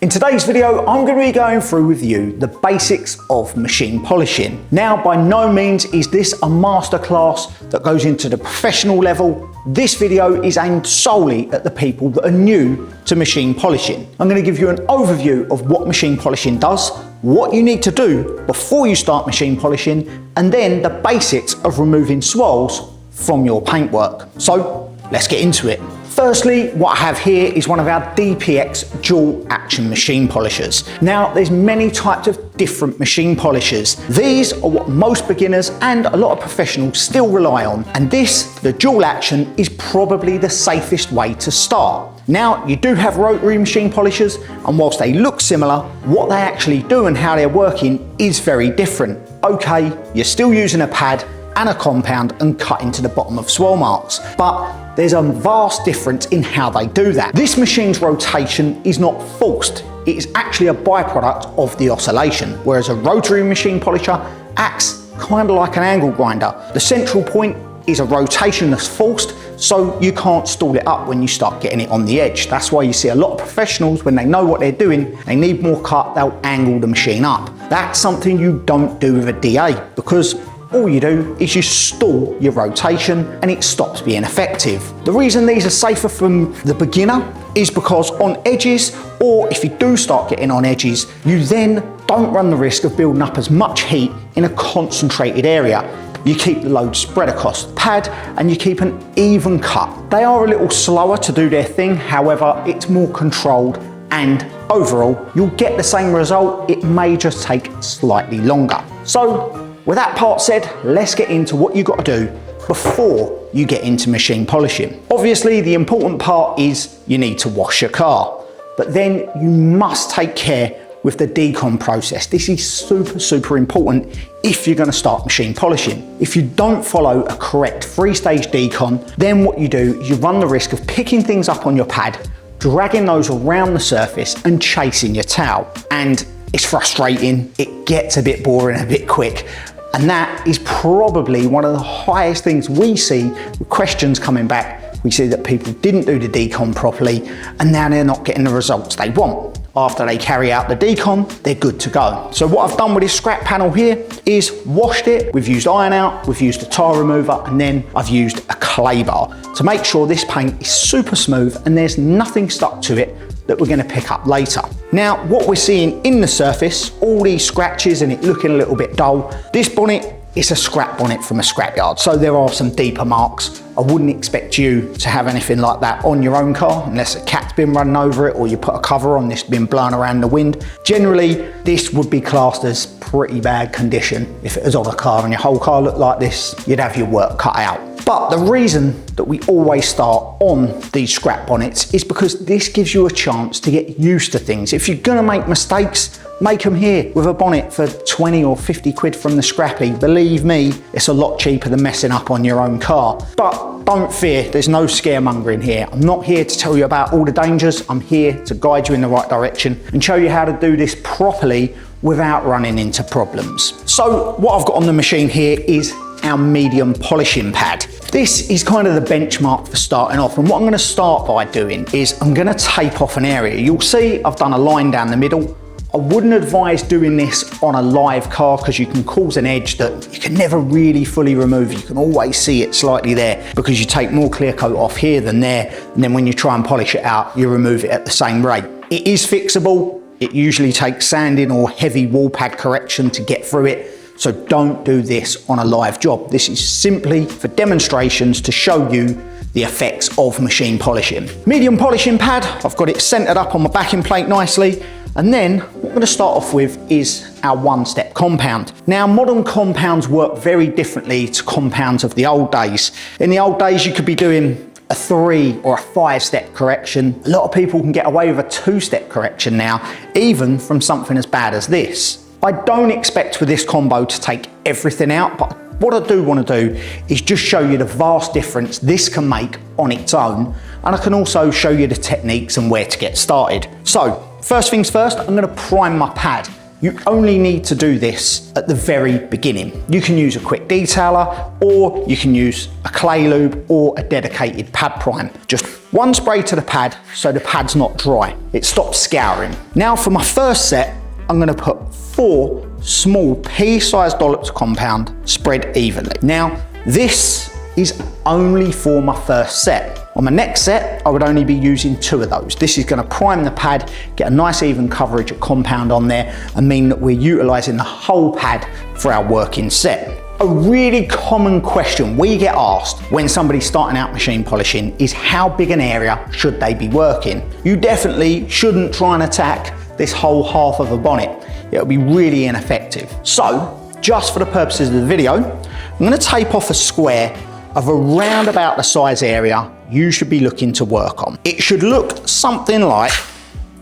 In today's video, I'm going to be going through with you the basics of machine polishing. Now, by no means is this a masterclass that goes into the professional level. This video is aimed solely at the people that are new to machine polishing. I'm going to give you an overview of what machine polishing does, what you need to do before you start machine polishing, and then the basics of removing swirls from your paintwork. So let's get into it. Firstly, what I have here is one of our DPX dual action machine polishers. Now, there's many types of different machine polishers. These are what most beginners and a lot of professionals still rely on. And this, the dual action, is probably the safest way to start. Now, you do have rotary machine polishers, and whilst they look similar, what they actually do and how they're working is very different. Okay, you're still using a pad and a compound and cutting to the bottom of swirl marks, but there's a vast difference in how they do that. This machine's rotation is not forced, it is actually a byproduct of the oscillation, whereas a rotary machine polisher acts kind of like an angle grinder. The central point is a rotation that's forced, so you can't stall it up when you start getting it on the edge. That's why you see a lot of professionals, when they know what they're doing, they need more cut, they'll angle the machine up. That's something you don't do with a DA, because all you do is you stall your rotation and it stops being effective. The reason these are safer from the beginner is because on edges, or if you do start getting on edges, you then don't run the risk of building up as much heat in a concentrated area. You keep the load spread across the pad and you keep an even cut. They are a little slower to do their thing, however, it's more controlled, and overall, you'll get the same result. It may just take slightly longer. So, with that part said, let's get into what you've got to do before you get into machine polishing. Obviously, the important part is you need to wash your car, but then you must take care with the decon process. This is super important if you're going to start machine polishing. If you don't follow a correct 3-stage decon, then what you do is you run the risk of picking things up on your pad, dragging those around the surface and chasing your towel. And it's frustrating, it gets a bit boring a bit quick. And that is probably one of the highest things we see with questions coming back. We see that people didn't do the decon properly and now they're not getting the results they want. After they carry out the decon, they're good to go. So what I've done with this scrap panel here is washed it. We've used iron out, we've used a tire remover, and then I've used a clay bar to make sure this paint is super smooth and there's nothing stuck to it that we're going to pick up later. Now, what we're seeing in the surface, all these scratches and it looking a little bit dull, this bonnet is a scrap bonnet from a scrapyard, so there are some deeper marks. I wouldn't expect you to have anything like that on your own car unless a cat's been running over it or you put a cover on this been blown around the wind. Generally, this would be classed as pretty bad condition. If it was on a car and your whole car looked like this, you'd have your work cut out. But the reason that we always start on these scrap bonnets is because this gives you a chance to get used to things. If you're gonna make mistakes, make them here with a bonnet for 20 or 50 quid from the scrappy. Believe me, it's a lot cheaper than messing up on your own car. But don't fear, there's no scaremongering here. I'm not here to tell you about all the dangers. I'm here to guide you in the right direction and show you how to do this properly without running into problems. So what I've got on the machine here is our medium polishing pad. This is kind of the benchmark for starting off, and what I'm going to start by doing is I'm going to tape off an area. You'll see I've done a line down the middle. I wouldn't advise doing this on a live car because you can cause an edge that you can never really fully remove. You can always see it slightly there because you take more clear coat off here than there, and then when you try and polish it out, you remove it at the same rate. It is fixable. It usually takes sanding or heavy wall pad correction to get through it. So don't do this on a live job. This is simply for demonstrations to show you the effects of machine polishing. Medium polishing pad, I've got it centered up on my backing plate nicely. And then what I'm going to start off with is our one-step compound. Now, modern compounds work very differently to compounds of the old days. In the old days, you could be doing a 3 or a 5-step correction. A lot of people can get away with a 2-step correction now, even from something as bad as this. I don't expect for this combo to take everything out, but what I do want to do is just show you the vast difference this can make on its own, and I can also show you the techniques and where to get started. So, first things first, I'm going to prime my pad. You only need to do this at the very beginning. You can use a quick detailer, or you can use a clay lube or a dedicated pad prime. Just one spray to the pad so the pad's not dry. It stops scouring. Now for my first set, I'm gonna put 4 small pea-sized dollops of compound spread evenly. Now, this is only for my first set. On my next set, I would only be using 2 of those. This is gonna prime the pad, get a nice even coverage of compound on there, and mean that we're utilizing the whole pad for our working set. A really common question we get asked when somebody's starting out machine polishing is how big an area should they be working? You definitely shouldn't try and attack this whole half of a bonnet. It'll be really ineffective. So, just for the purposes of the video, I'm gonna tape off a square of around about the size area you should be looking to work on. It should look something like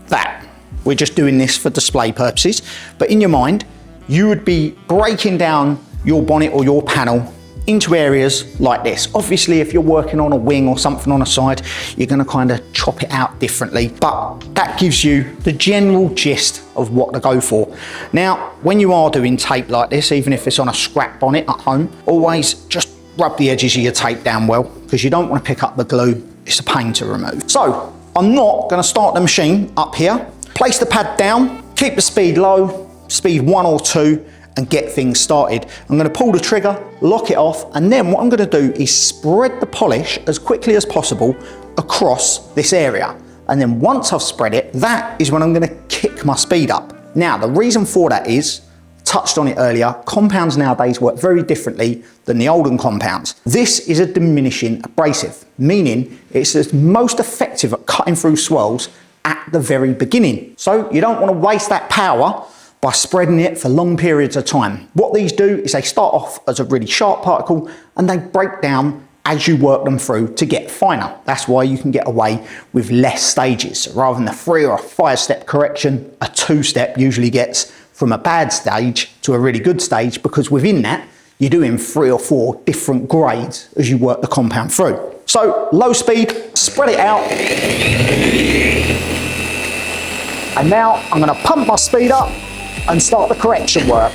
that. We're just doing this for display purposes, but in your mind, you would be breaking down your bonnet or your panel into areas like this. Obviously, if you're working on a wing or something on a side, you're gonna kind of chop it out differently, but that gives you the general gist of what to go for. Now, when you are doing tape like this, even if it's on a scrap bonnet at home, always just rub the edges of your tape down well, because you don't want to pick up the glue. It's a pain to remove. So, I'm not gonna start the machine up here. Place the pad down, keep the speed low, speed 1 or 2, and get things started. I'm gonna pull the trigger, lock it off, and then what I'm gonna do is spread the polish as quickly as possible across this area. And then once I've spread it, that is when I'm gonna kick my speed up. Now, the reason for that is, touched on it earlier, compounds nowadays work very differently than the olden compounds. This is a diminishing abrasive, meaning it's the most effective at cutting through swirls at the very beginning. So you don't want to waste that power by spreading it for long periods of time. What these do is they start off as a really sharp particle and they break down as you work them through to get finer. That's why you can get away with less stages. So rather than a 3 or a 5-step correction, a 2-step usually gets from a bad stage to a really good stage, because within that, you're doing 3 or 4 different grades as you work the compound through. So low speed, spread it out. And now I'm gonna pump my speed up and start the correction work.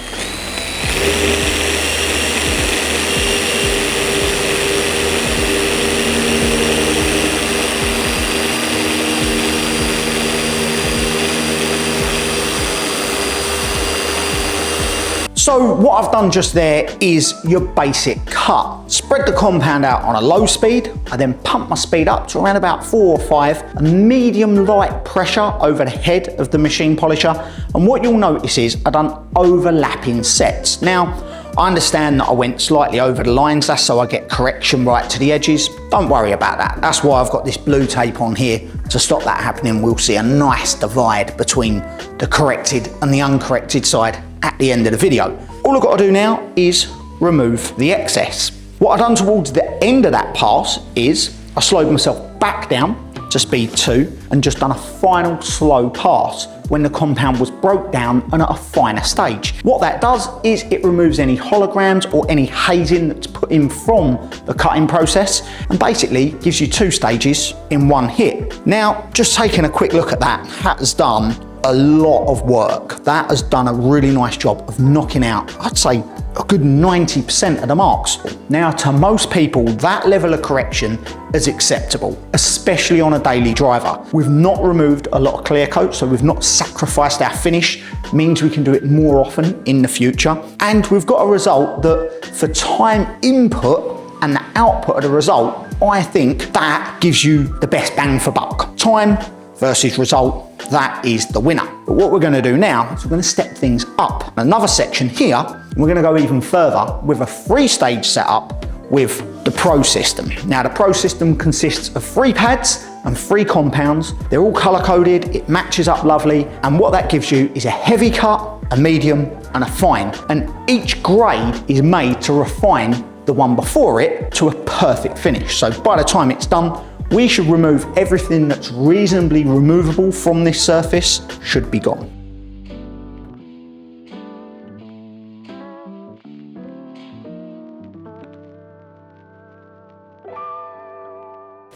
So what I've done just there is your basic cut. Spread the compound out on a low speed. I then pump my speed up to around about 4 or 5, a medium light pressure over the head of the machine polisher. And what you'll notice is I've done overlapping sets. Now, I understand that I went slightly over the lines, that's so I get correction right to the edges. Don't worry about that. That's why I've got this blue tape on here to stop that happening. We'll see a nice divide between the corrected and the uncorrected side at the end of the video. All I've got to do now is remove the excess. What I've done towards the end of that pass is I slowed myself back down to speed 2 and just done a final slow pass when the compound was broke down and at a finer stage. What that does is it removes any holograms or any hazing that's put in from the cutting process, and basically gives you 2 stages in 1 hit. Now, just taking a quick look at that, that has done a lot of work. That has done a really nice job of knocking out, I'd say, a good 90% of the marks. Now, to most people, that level of correction is acceptable, especially on a daily driver. We've not removed a lot of clear coat, so we've not sacrificed our finish, means we can do it more often in the future. And we've got a result that, for time input and the output of the result, I think that gives you the best bang for buck. Time versus result, that is the winner. But what we're gonna do now is we're gonna step things up. Another section here, we're gonna go even further with a 3-stage setup with the Pro system. Now, the Pro system consists of 3 pads and 3 compounds. They're all color coded, it matches up lovely, and what that gives you is a heavy cut, a medium, and a fine. And each grade is made to refine the one before it to a perfect finish. So by the time it's done, we should remove everything that's reasonably removable from this surface should be gone.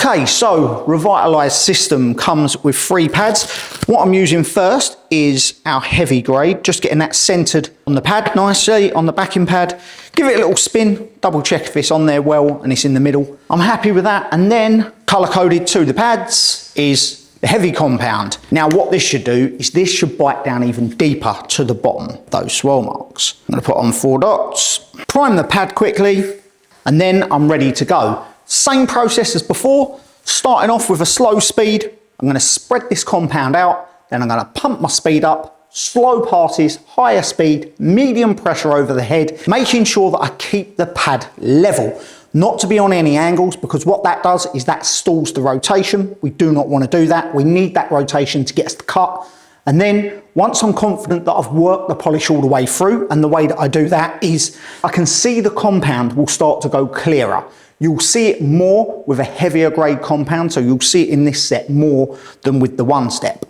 Okay, so Revitalize system comes with 3 pads. What I'm using first is our heavy grade, just getting that centered on the pad nicely, on the backing pad. Give it a little spin, double check if it's on there well and it's in the middle. I'm happy with that. And then color coded to the pads is the heavy compound. Now what this should do is this should bite down even deeper to the bottom, those swirl marks. I'm gonna put on 4 dots, prime the pad quickly, and then I'm ready to go. Same process as before, starting off with a slow speed. I'm gonna spread this compound out, then I'm gonna pump my speed up, slow passes, higher speed, medium pressure over the head, making sure that I keep the pad level. Not to be on any angles, because what that does is that stalls the rotation. We do not want to do that. We need that rotation to get us the cut. And then once I'm confident that I've worked the polish all the way through, and the way that I do that is I can see the compound will start to go clearer. You'll see it more with a heavier grade compound, so you'll see it in this set more than with the 1 step.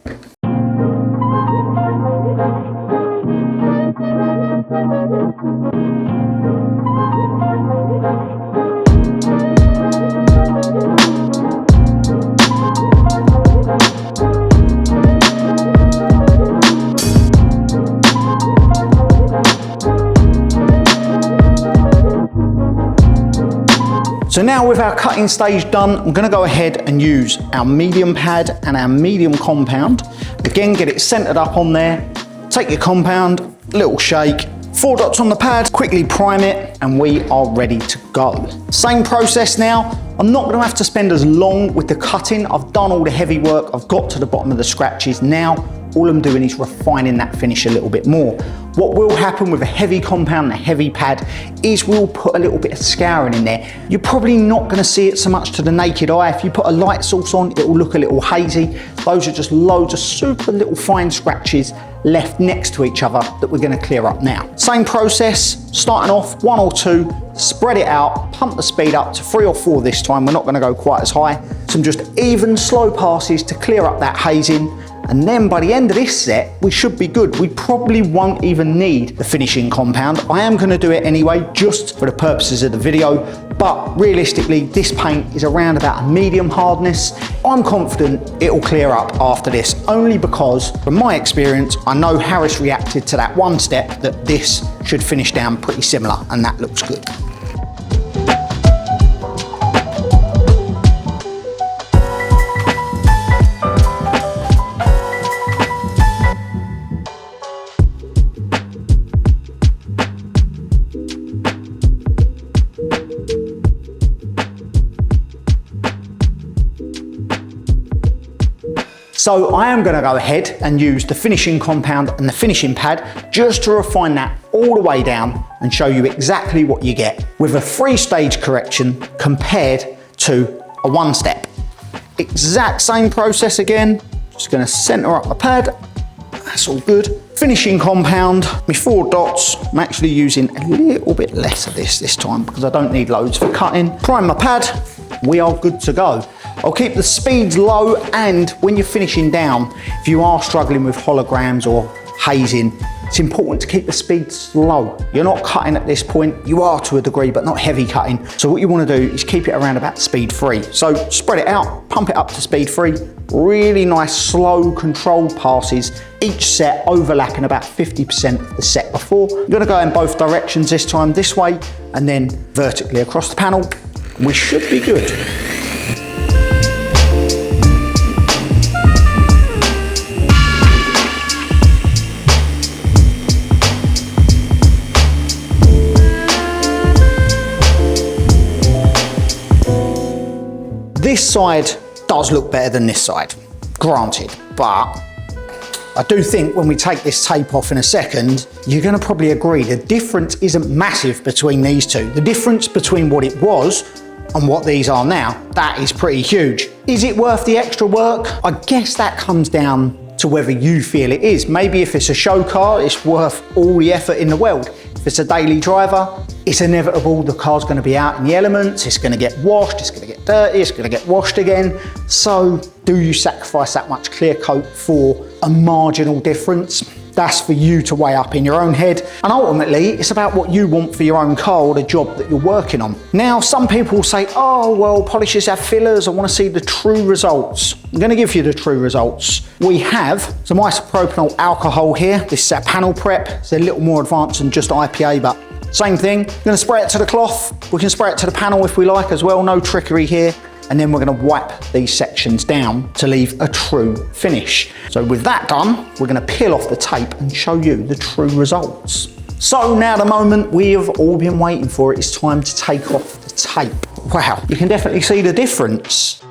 So now with our cutting stage done, I'm gonna go ahead and use our medium pad and our medium compound. Again, get it centered up on there. Take your compound, little shake, 4 dots on the pad, quickly prime it, and we are ready to go. Same process now. I'm not gonna have to spend as long with the cutting. I've done all the heavy work. I've got to the bottom of the scratches. Now, all I'm doing is refining that finish a little bit more. What will happen with a heavy compound and a heavy pad is we'll put a little bit of scouring in there. You're probably not gonna see it so much to the naked eye. If you put a light source on, it will look a little hazy. Those are just loads of super little fine scratches left next to each other that we're gonna clear up now. Same process, starting off 1 or 2, spread it out, pump the speed up to 3 or 4 this time. We're not gonna go quite as high. Some just even slow passes to clear up that hazing. And then by the end of this set, we should be good. We probably won't even need the finishing compound. I am gonna do it anyway, just for the purposes of the video, but realistically, this paint is around about a medium hardness. I'm confident it'll clear up after this, only because, from my experience, I know Harris reacted to that 1 step that this should finish down pretty similar, and that looks good. So I am gonna go ahead and use the finishing compound and the finishing pad just to refine that all the way down and show you exactly what you get with a 3-stage correction compared to a 1 step. Exact same process again, just gonna center up the pad, that's all good. Finishing compound, my 4 dots, I'm actually using a little bit less of this time because I don't need loads for cutting. Prime my pad, we are good to go. I'll keep the speeds low, and when you're finishing down, if you are struggling with holograms or hazing, it's important to keep the speed slow. You're not cutting at this point, you are to a degree, but not heavy cutting. So what you want to do is keep it around about speed 3. So spread it out, pump it up to speed 3. Really nice, slow, controlled passes, each set overlapping about 50% of the set before. You're gonna go in both directions this time, this way, and then vertically across the panel. We should be good. This side does look better than this side, granted, but I do think when we take this tape off in a second, you're gonna probably agree the difference isn't massive between these two. The difference between what it was and what these are now, that is pretty huge. Is it worth the extra work? I guess that comes down to whether you feel it is. Maybe if it's a show car, it's worth all the effort in the world. If it's a daily driver, it's inevitable the car's gonna be out in the elements, it's gonna get washed, it's gonna get dirty, it's gonna get washed again. So do you sacrifice that much clear coat for a marginal difference? That's for you to weigh up in your own head. And ultimately, it's about what you want for your own car or the job that you're working on. Now, some people say, oh, well, polishes have fillers. I want to see the true results. I'm going to give you the true results. We have some isopropanol alcohol here. This is our panel prep. It's a little more advanced than just IPA, but same thing. We're going to spray it to the cloth. We can spray it to the panel if we like as well. No trickery here. And then we're going to wipe these sections down to leave a true finish. So with that done, we're going to peel off the tape and show you the true results. So now the moment we have all been waiting for, it's time to take off the tape. Wow, you can definitely see the difference.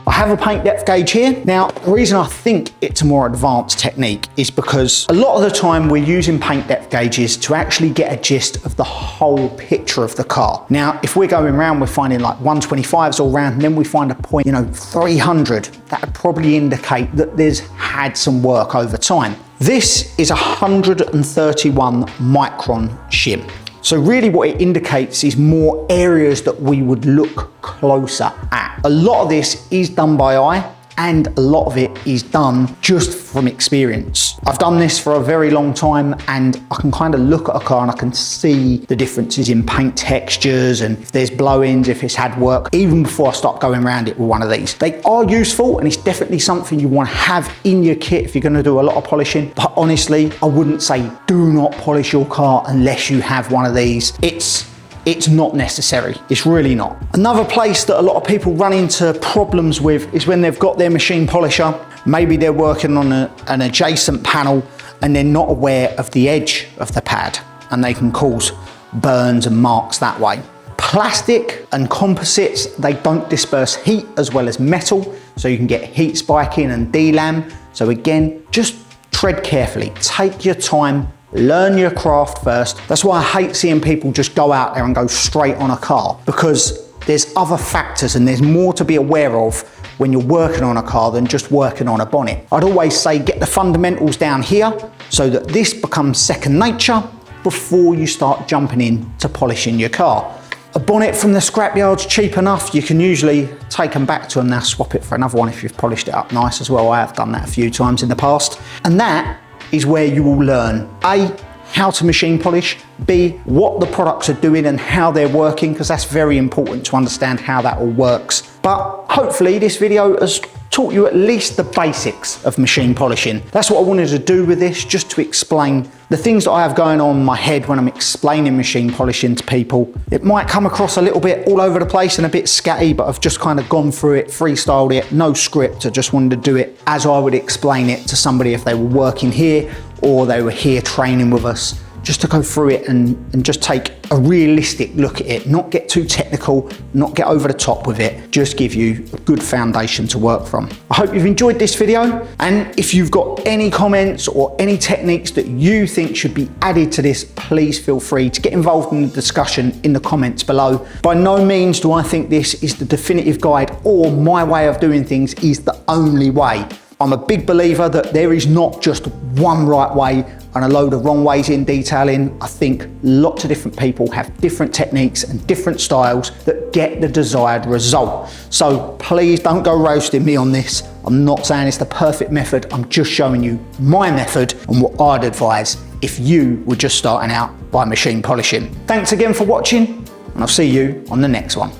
I have a paint depth gauge here. Now, the reason I think it's a more advanced technique is because a lot of the time we're using paint depth gauges to actually get a gist of the whole picture of the car. Now, if we're going around, we're finding like 125s all round, and then we find a point, 300, that would probably indicate that there's had some work over time. This is 131 micron shim. So really what it indicates is more areas that we would look closer at. A lot of this is done by eye, and a lot of it is done just from experience. I've done this for a very long time, and I can kind of look at a car and I can see the differences in paint textures and if there's blow-ins, if it's had work, even before I start going around it with one of these. They are useful, and it's definitely something you want to have in your kit if you're going to do a lot of polishing. But honestly, I wouldn't say do not polish your car unless you have one of these. It's not necessary. It's really not. Another place that a lot of people run into problems with is when they've got their machine polisher. Maybe they're working on an adjacent panel and they're not aware of the edge of the pad, and they can cause burns and marks that way. Plastic and composites, they don't disperse heat as well as metal, so you can get heat spiking and delam. So again, just tread carefully, take your time, learn your craft first. That's why I hate seeing people just go out there and go straight on a car, because there's other factors and there's more to be aware of when you're working on a car than just working on a bonnet. I'd always say get the fundamentals down here so that this becomes second nature before you start jumping in to polishing your car. A bonnet from the scrapyard's cheap enough. You can usually take them back to them now, swap it for another one if you've polished it up nice as well. I have done that a few times in the past. And that is where you will learn A, how to machine polish, B, what the products are doing and how they're working, because that's very important to understand how that all works. But hopefully this video has taught you at least the basics of machine polishing. That's what I wanted to do with this, just to explain the things that I have going on in my head when I'm explaining machine polishing to people. It might come across a little bit all over the place and a bit scatty, but I've just kind of gone through it, freestyled it, no script. I just wanted to do it as I would explain it to somebody if they were working here or they were here training with us, just to go through it and just take a realistic look at it, not get too technical, not get over the top with it, just give you a good foundation to work from. I hope you've enjoyed this video, and if you've got any comments or any techniques that you think should be added to this, please feel free to get involved in the discussion in the comments below. By no means do I think this is the definitive guide or my way of doing things is the only way. I'm a big believer that there is not just one right way and a load of wrong ways in detailing. I think lots of different people have different techniques and different styles that get the desired result. So please don't go roasting me on this. I'm not saying it's the perfect method. I'm just showing you my method and what I'd advise if you were just starting out by machine polishing. Thanks again for watching, and I'll see you on the next one.